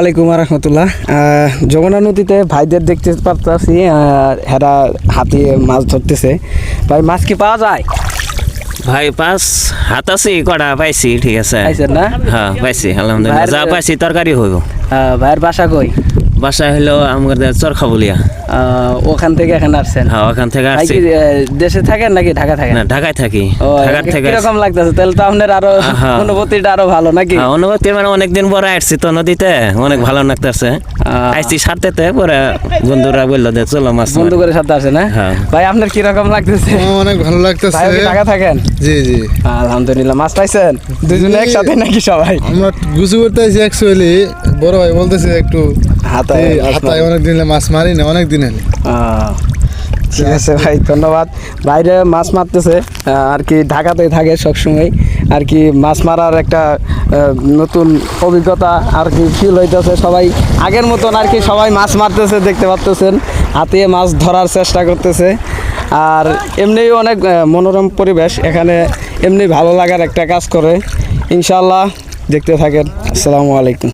আলাইকুম রাহমাতুল্লাহ। যমুনা নদীতে ভাইদের দেখতে পারতেছি হেরা হাতে মাছ ধরতেছে। ভাই মাছ কি পাওয়া যায়? ভাই পাঁচ হাত আছে কটা পাইছি, ঠিক আছে। পাইছেন না? হ্যাঁ পাইছি আলহামদুলিল্লাহ, যা পাইছি তরকারি হইব। ভাইয়ের বাসা কই? বাসা হইলো আমাদের চরখাবুলিয়া। ওখান থেকে এখানে আসছেন? হ্যাঁ ওখান থেকে ভাই আসছি। কি দেশে থাকেন নাকি ঢাকা থাকেন? না ঢাকায় থাকি। ঢাকার থেকে কিরকম লাগতেছে? তাহলে তো আপনার আরো অনুভূতিটা আরো ভালো নাকি? অনুভূতি মানে অনেকদিন পরে আসছি তো নদীতে, অনেক ভালো লাগতেছে। আসছি সাথে পরে বন্ধুরা বললো যে চলো মাছ বন্ধু করে সাথে আসে না? হ্যাঁ। ভাই আপনার কিরকম লাগতেছে? অনেক ভালো লাগতেছে। ভাই কি ঢাকা থাকেন? জি জি আলহামদুলিল্লাহ। মাছ পাইছেন দুজনে একসাথে নাকি সবাই? আমরা গুছু করতে আছি অ্যাকচুয়ালি, বড় ভাই বলতেছে একটু হাতায় হাতায় অনেক দিন মাছ মারি না, অনেক দিন হলে। ঠিক আছে ভাই, ধন্যবাদ। বাইরে মাছ মারতেছে আর কি, ঢাকাতেই থাকে সবসময় আর কি। মাছ মারার একটা নতুন অভিজ্ঞতা আর কি ফিল হইতেছে। সবাই আগের মতন আর কি সবাই মাছ মারতেছে, দেখতে পাচ্তেছেন হাতে মাছ ধরার চেষ্টা করতেছে। আর এমনিই অনেক মনোরম পরিবেশ এখানে, এমনি ভালো লাগার একটা কাজ করে। ইনশাআল্লাহ দেখতে থাকেন। আসসালামু আলাইকুম।